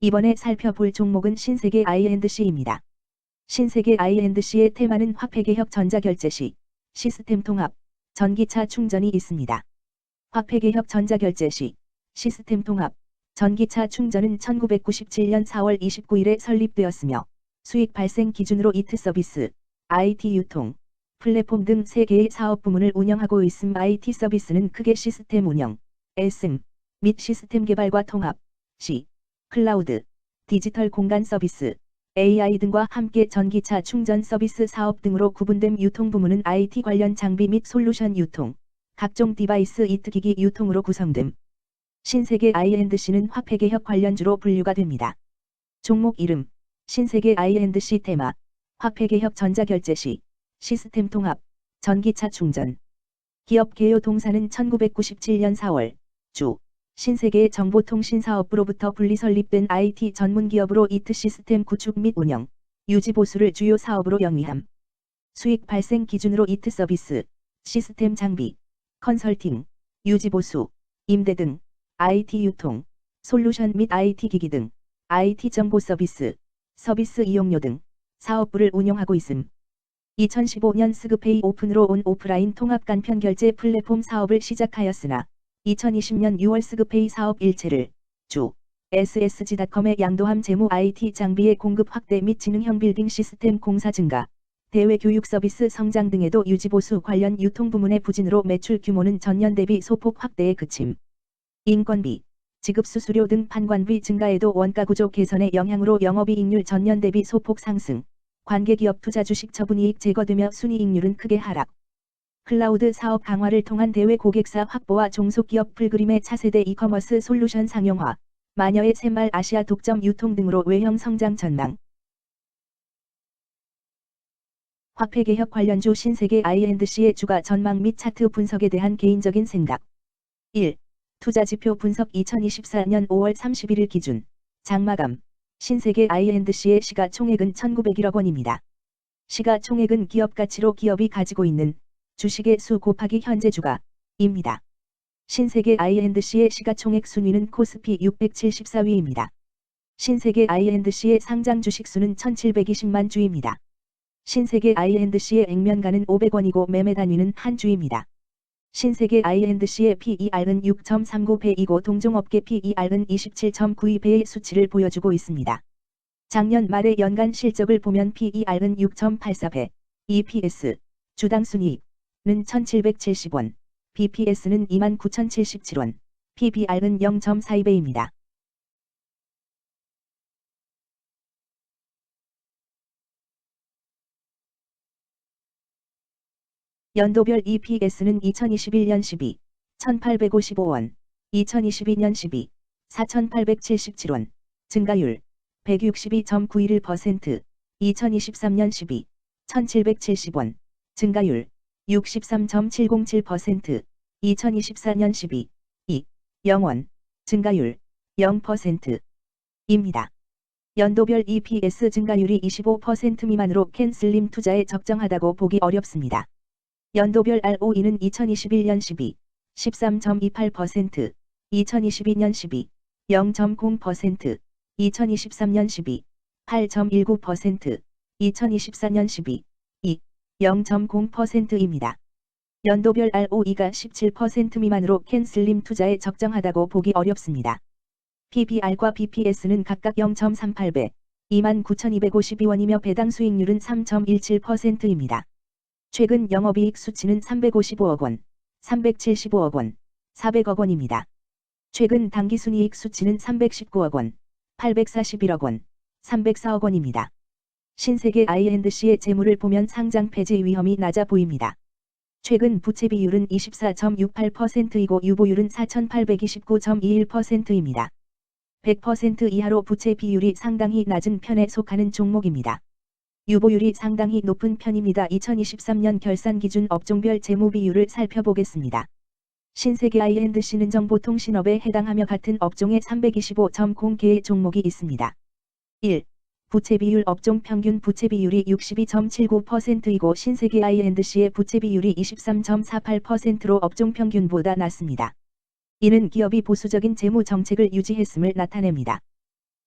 이번에 살펴볼 종목은 신세계 I&C입니다. 신세계 I&C의 테마는 화폐개혁 전자결제 시 시스템 통합, 전기차 충전이 있습니다. 화폐개혁 전자결제 시 시스템 통합, 전기차 충전은 1997년 4월 29일에 설립되었으며 수익 발생 기준으로 이트 서비스, IT 유통, 플랫폼 등 3개의 사업 부문을 운영하고 있음. IT 서비스는 크게 시스템 운영, SM, 및 시스템 개발과 통합, C, 클라우드, 디지털 공간 서비스, AI 등과 함께 전기차 충전 서비스 사업 등으로 구분됨. 유통 부문은 IT 관련 장비 및 솔루션 유통, 각종 디바이스 이트기기 유통으로 구성됨. 신세계 I&C는 화폐개혁 관련주로 분류가 됩니다. 종목 이름, 신세계 I&C 테마, 화폐개혁 전자결제 시 시스템 통합, 전기차 충전. 기업 개요 동사는 1997년 4월 주 신세계 정보통신사업부로부터 분리 설립된 IT 전문기업으로 이트 시스템 구축 및 운영, 유지 보수를 주요 사업으로 영위함. 수익 발생 기준으로 이트 서비스, 시스템 장비, 컨설팅, 유지 보수, 임대 등, IT 유통, 솔루션 및 IT 기기 등, IT 정보 서비스, 서비스 이용료 등 사업부를 운영하고 있음. 2015년 스그페이 오픈으로 온 오프라인 통합 간편 결제 플랫폼 사업을 시작하였으나 2020년 6월 스그페이 사업 일체를 주 ssg.com의 양도함 재무 IT 장비의 공급 확대 및 지능형 빌딩 시스템 공사 증가, 대외 교육 서비스 성장 등에도 유지보수 관련 유통 부문의 부진으로 매출 규모는 전년 대비 소폭 확대에 그침. 인건비, 지급 수수료 등 판관비 증가에도 원가구조 개선의 영향으로 영업이익률 전년 대비 소폭 상승, 관계기업 투자 주식 처분이익 제거되며 순이익률은 크게 하락. 클라우드 사업 강화를 통한 대외 고객사 확보와 종속기업 풀그림의 차세대 이커머스 솔루션 상용화, 마녀의 새말 아시아 독점 유통 등으로 외형 성장 전망. 화폐개혁 관련주 신세계 I&C의 주가 전망 및 차트 분석에 대한 개인적인 생각. 1. 투자지표 분석. 2024년 5월 31일 기준 장마감 신세계 I&C의 시가총액은 1901억 원입니다. 시가총액은 기업가치로 기업이 가지고 있는 주식의 수 곱하기 현재 주가입니다. 신세계 I&C의 시가총액 순위는 코스피 674위입니다. 신세계 I&C의 상장 주식수는 1720만 주입니다. 신세계 I&C의 액면가는 500원이고 매매 단위는 한 주입니다. 신세계 I&C의 PER은 6.39배이고 동종업계 PER은 27.92배의 수치를 보여주고 있습니다. 작년 말의 연간 실적을 보면 PER은 6.84배, EPS, 주당 순이익 는 1770원, BPS는 29,077원, PBR은 0.42배입니다. 연도별 EPS는 2021년 12, 1,855원, 2022년 12, 4,877원, 증가율 162.91%, 2023년 12, 1,770원, 증가율 63.707%, 2024년 12, 2, 0원, 증가율 0%입니다. 연도별 EPS 증가율이 25% 미만으로 캔슬림 투자에 적정하다고 보기 어렵습니다. 연도별 ROE는 2021년 12, 13.28%, 2022년 12, 0.0%, 2023년 12, 8.19%, 2024년 12, 2, 0.0%입니다. 연도별 ROE가 17% 미만으로 캔슬림 투자에 적정하다고 보기 어렵습니다. PBR과 BPS는 각각 0.38배, 29,252원이며 배당 수익률은 3.17%입니다. 최근 영업이익 수치는 355억 원, 375억 원, 400억 원입니다. 최근 당기순이익 수치는 319억 원, 841억 원, 304억 원입니다. 신세계 I&C의 재물을 보면 상장 폐지 위험이 낮아 보입니다. 최근 부채 비율은 24.68%이고 유보율은 4,829.21%입니다. 100% 이하로 부채 비율이 상당히 낮은 편에 속하는 종목입니다. 유보율이 상당히 높은 편입니다. 2023년 결산 기준 업종별 재무 비율을 살펴보겠습니다. 신세계 I&C는 정보통신업에 해당하며 같은 업종에 325.0개의 종목이 있습니다. 1. 부채 비율. 업종 평균 부채 비율이 62.79%이고 신세계 I&C의 부채 비율이 23.48%로 업종 평균보다 낮습니다. 이는 기업이 보수적인 재무 정책을 유지했음을 나타냅니다.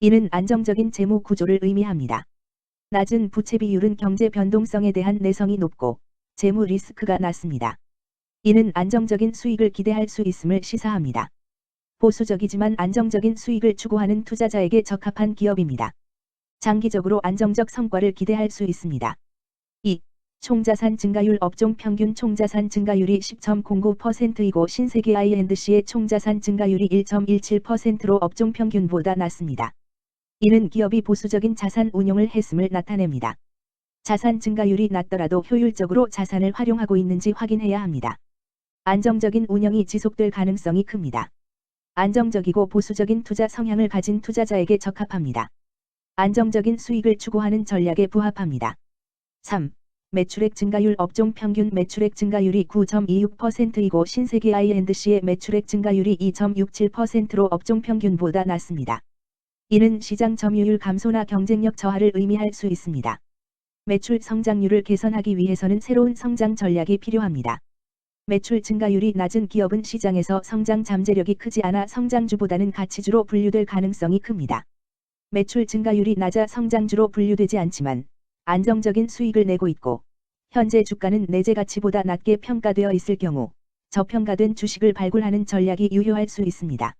이는 안정적인 재무 구조를 의미합니다. 낮은 부채 비율은 경제 변동성에 대한 내성이 높고 재무 리스크가 낮습니다. 이는 안정적인 수익을 기대할 수 있음을 시사합니다. 보수적이지만 안정적인 수익을 추구하는 투자자에게 적합한 기업입니다. 장기적으로 안정적 성과를 기대할 수 있습니다. 2. 총자산 증가율 업종 평균 총자산 증가율이 10.09%이고 신세계 I&C의 총자산 증가율이 1.17%로 업종 평균보다 낮습니다. 이는 기업이 보수적인 자산 운용을 했음을 나타냅니다. 자산 증가율이 낮더라도 효율적으로 자산을 활용하고 있는지 확인해야 합니다. 안정적인 운영이 지속될 가능성이 큽니다. 안정적이고 보수적인 투자 성향을 가진 투자자에게 적합합니다. 안정적인 수익을 추구하는 전략에 부합합니다. 3. 매출액 증가율 업종 평균 매출액 증가율이 9.26%이고 신세계 I&C의 매출액 증가율이 2.67%로 업종 평균보다 낮습니다. 이는 시장 점유율 감소나 경쟁력 저하를 의미할 수 있습니다. 매출 성장률을 개선하기 위해서는 새로운 성장 전략이 필요합니다. 매출 증가율이 낮은 기업은 시장에서 성장 잠재력이 크지 않아 성장주보다는 가치주로 분류될 가능성이 큽니다. 매출 증가율이 낮아 성장주로 분류되지 않지만 안정적인 수익을 내고 있고 현재 주가는 내재 가치보다 낮게 평가되어 있을 경우 저평가된 주식을 발굴하는 전략이 유효할 수 있습니다.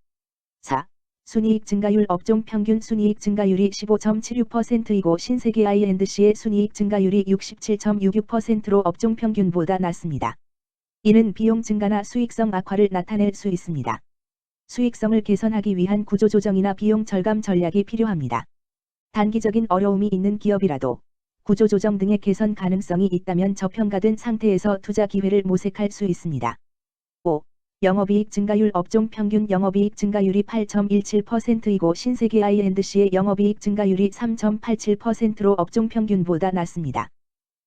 4. 순이익 증가율 업종 평균 순이익 증가율이 15.76%이고 신세계 I&C의 순이익 증가율이 67.66%로 업종 평균보다 낮습니다. 이는 비용 증가나 수익성 악화를 나타낼 수 있습니다. 수익성을 개선하기 위한 구조조정이나 비용 절감 전략이 필요합니다. 단기적인 어려움이 있는 기업이라도 구조조정 등의 개선 가능성이 있다면 저평가된 상태에서 투자 기회를 모색할 수 있습니다. 5. 영업이익 증가율 업종 평균 영업이익 증가율이 8.17%이고 신세계 I&C의 영업이익 증가율이 3.87%로 업종 평균보다 낮습니다.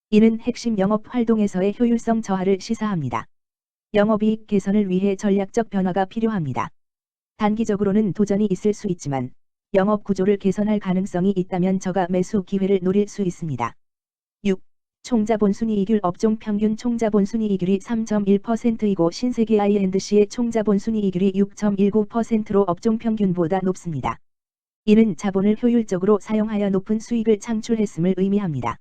이는 핵심 영업 활동에서의 효율성 저하를 시사합니다. 영업이익 개선을 위해 전략적 변화가 필요합니다. 단기적으로는 도전이 있을 수 있지만 영업 구조를 개선할 가능성이 있다면 저가 매수 기회를 노릴 수 있습니다. 6. 총자본 순이익률 업종 평균 총자본 순이익률이 3.1%이고 신세계 I&C의 총자본 순이익률이 6.19%로 업종 평균보다 높습니다. 이는 자본을 효율적으로 사용하여 높은 수익을 창출했음을 의미합니다.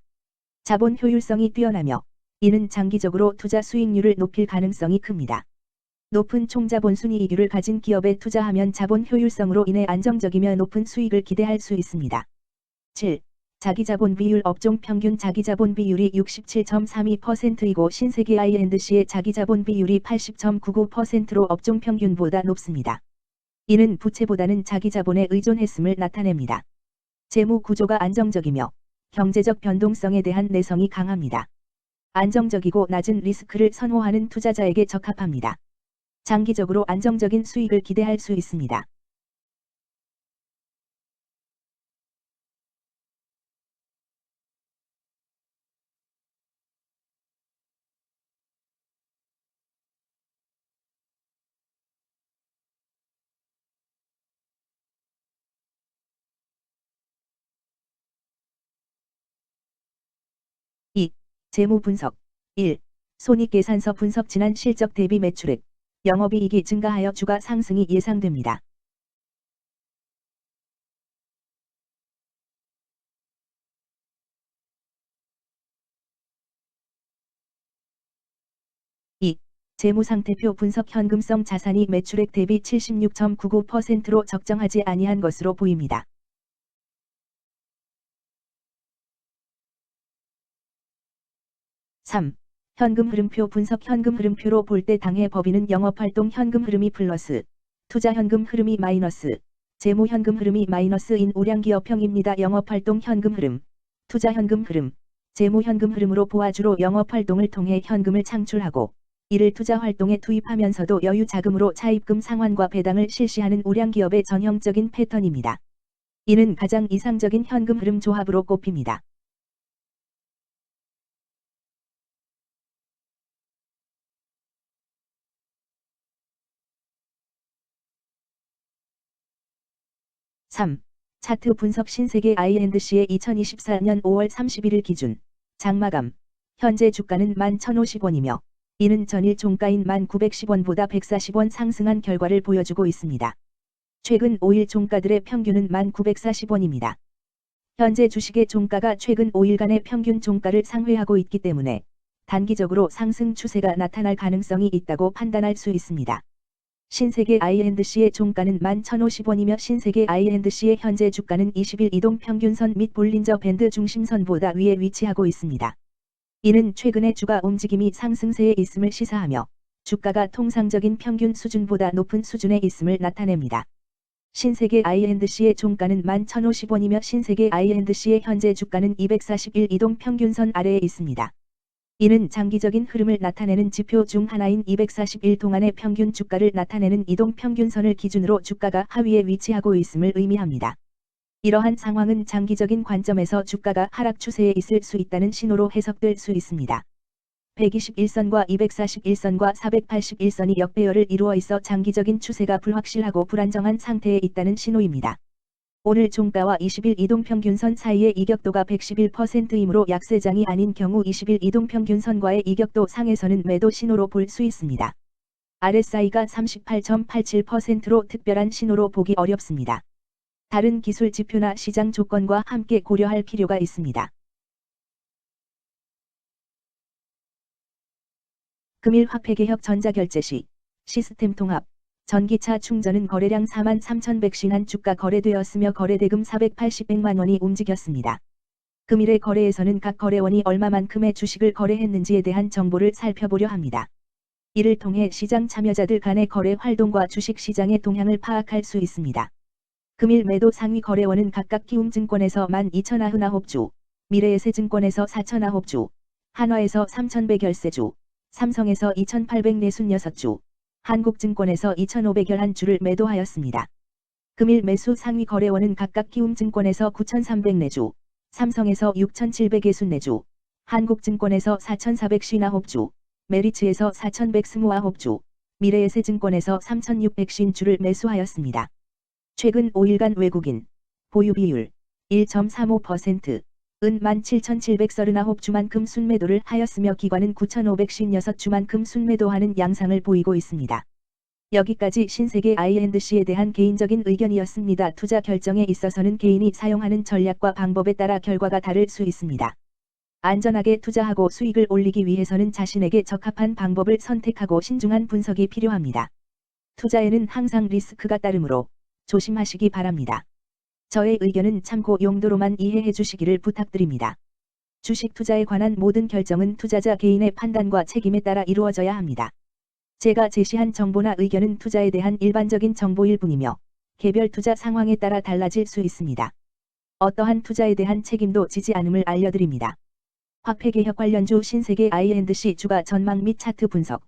자본 효율성이 뛰어나며 이는 장기적으로 투자 수익률을 높일 가능성이 큽니다. 높은 총자본 순이익률을 가진 기업에 투자하면 자본 효율성으로 인해 안정적이며 높은 수익을 기대할 수 있습니다. 7. 자기자본 비율 업종 평균 자기자본 비율이 67.32%이고 신세계 I&C의 자기자본 비율이 80.99%로 업종 평균보다 높습니다. 이는 부채보다는 자기자본에 의존했음을 나타냅니다. 재무 구조가 안정적이며 경제적 변동성에 대한 내성이 강합니다. 안정적이고 낮은 리스크를 선호하는 투자자에게 적합합니다. 장기적으로 안정적인 수익을 기대할 수 있습니다. (2) 재무 분석 1. 손익계산서 분석 지난 실적 대비 매출액, 영업이익이 증가하여 주가 상승이 예상됩니다. 2. 재무상태표 분석 현금성 자산이 매출액 대비 76.99%로 적정하지 아니한 것으로 보입니다. 3. 현금 흐름표 분석 현금 흐름표로 볼 때 당해 법인은 영업활동 현금 흐름이 플러스, 투자 현금 흐름이 마이너스, 재무 현금 흐름이 마이너스인 우량기업형입니다. 영업활동 현금 흐름, 투자 현금 흐름, 재무 현금 흐름으로 보아 주로 영업활동을 통해 현금을 창출하고 이를 투자 활동에 투입하면서도 여유 자금으로 차입금 상환과 배당을 실시하는 우량기업의 전형적인 패턴입니다. 이는 가장 이상적인 현금 흐름 조합으로 꼽힙니다. (3) 차트 분석 신세계 I&C의 2024년 5월 31일 기준 장마감 현재 주가는 11,050원이며 이는 전일 종가인 1,910원보다 140원 상승한 결과를 보여주고 있습니다. 최근 5일 종가들의 평균은 1,940원입니다. 현재 주식의 종가가 최근 5일간의 평균 종가를 상회하고 있기 때문에 단기적으로 상승 추세가 나타날 가능성이 있다고 판단할 수 있습니다. 신세계 I&C의 종가는 11,050원이며 신세계 I&C의 현재 주가는 20일 이동 평균선 및 볼린저 밴드 중심선보다 위에 위치하고 있습니다. 이는 최근의 주가 움직임이 상승세에 있음을 시사하며 주가가 통상적인 평균 수준보다 높은 수준에 있음을 나타냅니다. 신세계 I&C의 종가는 11,050원이며 신세계 I&C의 현재 주가는 241 이동 평균선 아래에 있습니다. 이는 장기적인 흐름을 나타내는 지표 중 하나인 241 동안의 평균 주가를 나타내는 이동 평균선을 기준으로 주가가 하위에 위치하고 있음을 의미합니다. 이러한 상황은 장기적인 관점에서 주가가 하락 추세에 있을 수 있다는 신호로 해석될 수 있습니다. 121선과 241선과 481선이 역배열을 이루어 있어 장기적인 추세가 불확실하고 불안정한 상태에 있다는 신호입니다. 오늘 종가와 20일 이동평균선 사이의 이격도가 111%이므로 약세장이 아닌 경우 20일 이동평균선과의 이격도 상에서는 매도 신호로 볼 수 있습니다. RSI가 38.87%로 특별한 신호로 보기 어렵습니다. 다른 기술 지표나 시장 조건과 함께 고려할 필요가 있습니다. 금일 화폐개혁 전자결제 시 시스템 통합, 전기차 충전은 거래량 43,100신 주가 거래되었으며 거래대금 480백만 원이 움직였습니다. 금일의 거래에서는 각 거래원이 얼마만큼의 주식을 거래했는지에 대한 정보를 살펴보려 합니다. 이를 통해 시장 참여자들 간의 거래 활동과 주식 시장의 동향을 파악할 수 있습니다. 금일 매도 상위 거래원은 각각 키움증권에서 12,099주, 미래에셋증권에서 4,009주, 한화에서 3,113주, 삼성에서 2,846주, 한국증권에서 2,511주를 매도하였습니다. 금일 매수 상위 거래원은 각각 키움증권에서 9,304주, 삼성에서 6,764주, 한국증권에서 4,459주, 메리츠에서 4,129주, 미래에셋증권에서 3,600주를 매수하였습니다. 최근 5일간 외국인 보유 비율 1.35%, 은 17,739주만큼 순매도를 하였으며 기관은 9,556주만큼 순매도하는 양상을 보이고 있습니다. 여기까지 신세계 I&C에 대한 개인적인 의견이었습니다. 투자 결정에 있어서는 개인이 사용하는 전략과 방법에 따라 결과가 다를 수 있습니다. 안전하게 투자하고 수익을 올리기 위해서는 자신에게 적합한 방법을 선택하고 신중한 분석이 필요합니다. 투자에는 항상 리스크가 따르므로 조심하시기 바랍니다. 저의 의견은 참고 용도로만 이해해 주시기를 부탁드립니다. 주식 투자에 관한 모든 결정은 투자자 개인의 판단과 책임에 따라 이루어져야 합니다. 제가 제시한 정보나 의견은 투자에 대한 일반적인 정보일 뿐이며 개별 투자 상황에 따라 달라질 수 있습니다. 어떠한 투자에 대한 책임도 지지 않음을 알려드립니다. 화폐개혁 관련주 신세계 I&C 주가 전망 및 차트 분석.